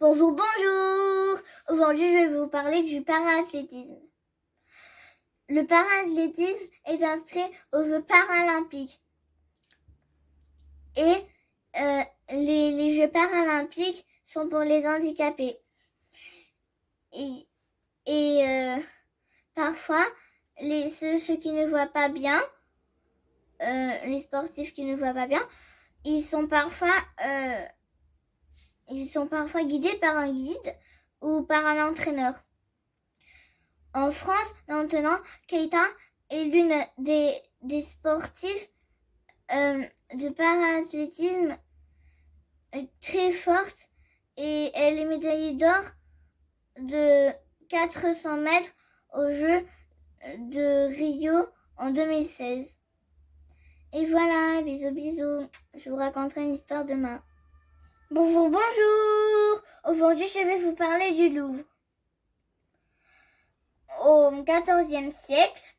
Bonjour, bonjour! Aujourd'hui, je vais vous parler du para-athlétisme. Le para-athlétisme est inscrit aux Jeux paralympiques. Et les Jeux paralympiques sont pour les handicapés. Et parfois, ceux qui ne voient pas bien, les sportifs qui ne voient pas bien, ils sont parfois guidés par un guide ou par un entraîneur. En France, maintenant, Keita est l'une des sportifs de para-athlétisme très forte et elle est médaillée d'or de 400 mètres aux Jeux de Rio en 2016. Et voilà, bisous bisous, je vous raconterai une histoire demain. Bonjour, bonjour! Aujourd'hui, je vais vous parler du Louvre. Au XIVe siècle,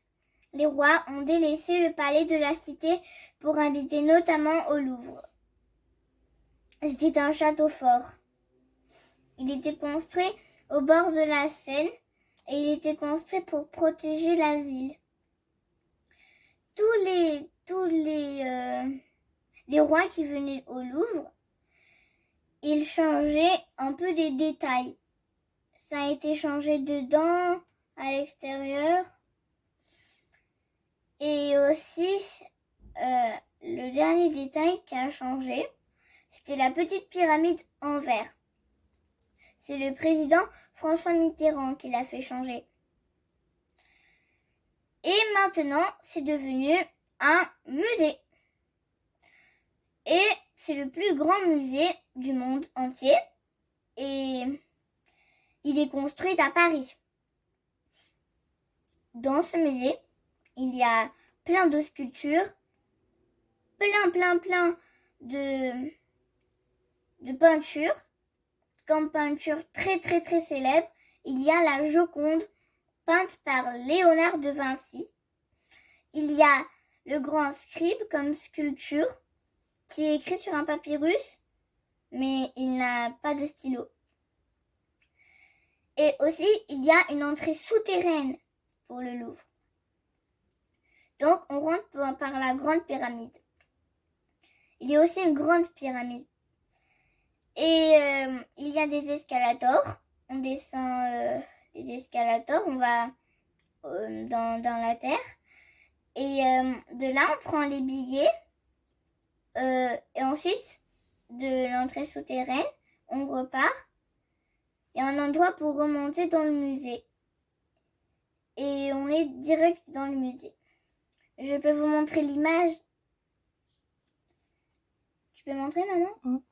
les rois ont délaissé le palais de la cité pour habiter notamment au Louvre. C'était un château fort. Il était construit au bord de la Seine et il était construit pour protéger la ville. Tous les rois qui venaient au Louvre, ils changeaient un peu des détails. Ça a été changé dedans, à l'extérieur. Et aussi, le dernier détail qui a changé, c'était la petite pyramide en verre. C'est le président François Mitterrand qui l'a fait changer. Et maintenant, c'est devenu un musée. Et c'est le plus grand musée du monde entier. Et il est construit à Paris. Dans ce musée, il y a plein de sculptures, plein de peintures. Comme peinture très célèbre, il y a la Joconde, peinte par Léonard de Vinci. Il y a le grand scribe comme sculpture, qui est écrit sur un papyrus, mais il n'a pas de stylo. Et aussi, il y a une entrée souterraine pour le Louvre. Donc, on rentre par la grande pyramide. Il y a aussi une grande pyramide. Et il y a des escalators. On descend les escalators, on va dans la terre. Et de là, on prend les billets. Et ensuite, de l'entrée souterraine, on repart. Il y a un endroit pour remonter dans le musée. Et on est direct dans le musée. Je peux vous montrer l'image. Tu peux montrer, maman ?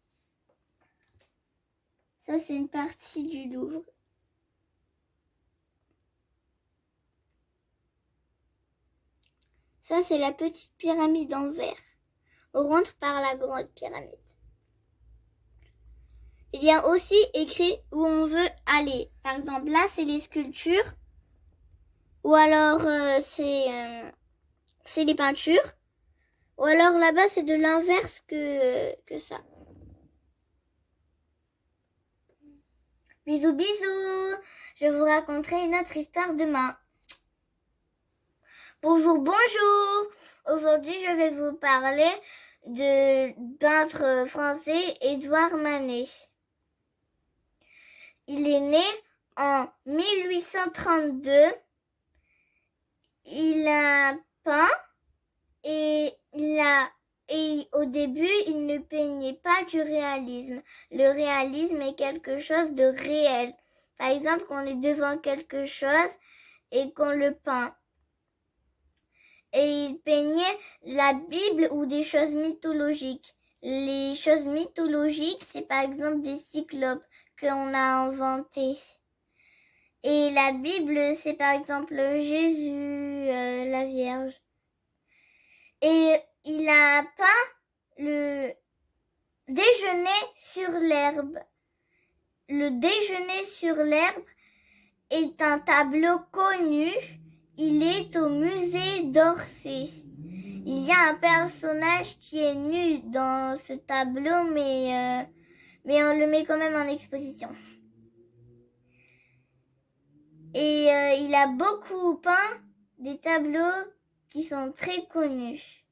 Ça, c'est une partie du Louvre. Ça, c'est la petite pyramide en verre. On rentre par la grande pyramide. Il y a aussi écrit où on veut aller. Par exemple, là, c'est les sculptures. Ou alors, c'est les peintures. Ou alors, là-bas, c'est de l'inverse que ça. Bisous, bisous. Je vous raconterai une autre histoire demain. Bonjour, bonjour. Aujourd'hui, je vais vous parler de peintre français Édouard Manet. Il est né en 1832. Il a peint et au début, il ne peignait pas du réalisme. Le réalisme est quelque chose de réel. Par exemple, qu'on est devant quelque chose et qu'on le peint. Et il peignait la Bible ou des choses mythologiques. Les choses mythologiques, c'est par exemple des cyclopes qu'on a inventés. Et la Bible, c'est par exemple Jésus, la Vierge. Et il a peint le déjeuner sur l'herbe. Le déjeuner sur l'herbe est un tableau connu. Il est au musée d'Orsay. Il y a un personnage qui est nu dans ce tableau, mais mais on le met quand même en exposition. Et il a beaucoup peint des tableaux qui sont très connus.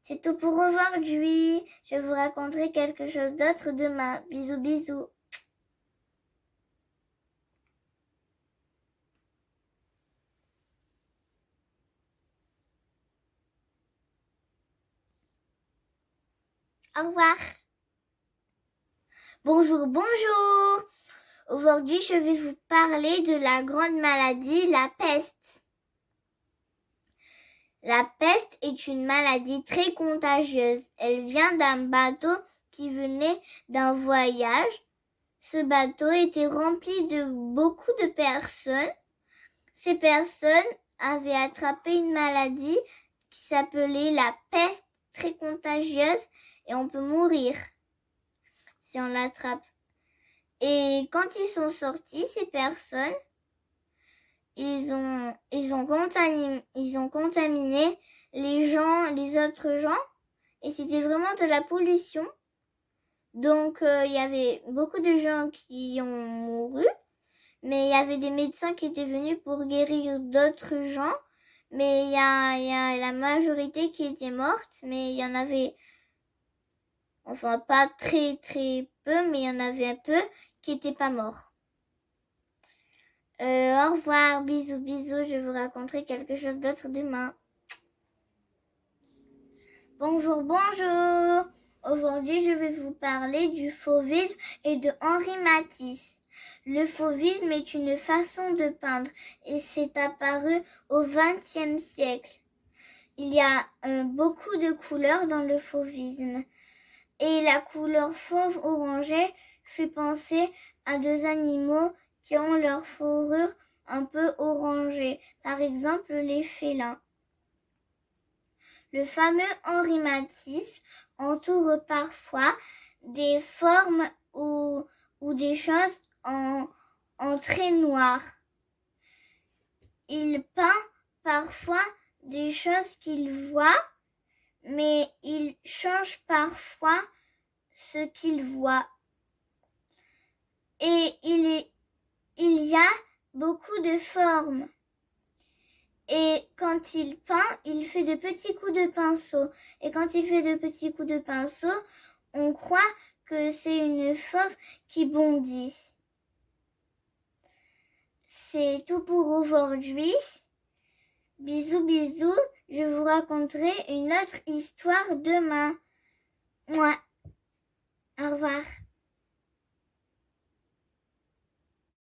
C'est tout pour aujourd'hui. Je vous raconterai quelque chose d'autre demain. Bisous, bisous. Au revoir. Bonjour, bonjour. Aujourd'hui, je vais vous parler de la grande maladie, la peste. La peste est une maladie très contagieuse. Elle vient d'un bateau qui venait d'un voyage. Ce bateau était rempli de beaucoup de personnes. Ces personnes avaient attrapé une maladie qui s'appelait la peste, très contagieuse, et on peut mourir si on l'attrape. Et quand ils sont sortis, ces personnes, ils ont contaminé les autres gens, et c'était vraiment de la pollution. Donc il y avait beaucoup de gens qui ont mouru, mais il y avait des médecins qui étaient venus pour guérir d'autres gens, mais il y a la majorité qui était morte, mais il y en avait, enfin pas très très peu, mais il y en avait un peu qui n'étaient pas morts. Au revoir, bisous, bisous, je vous raconterai quelque chose d'autre demain. Bonjour, bonjour. Aujourd'hui, je vais vous parler du fauvisme et de Henri Matisse. Le fauvisme est une façon de peindre et c'est apparu au XXe siècle. Il y a beaucoup de couleurs dans le fauvisme et la couleur fauve orangé fait penser à deux animaux qui ont leur fourrure un peu orangée, par exemple les félins. Le fameux Henri Matisse entoure parfois des formes ou des choses en trait noir. Il peint parfois des choses qu'il voit, mais il change parfois ce qu'il voit. Et il y a beaucoup de formes. Et quand il peint, il fait de petits coups de pinceau. Et quand il fait de petits coups de pinceau, on croit que c'est une fauve qui bondit. C'est tout pour aujourd'hui. Bisous, bisous. Je vous raconterai une autre histoire demain. Au revoir.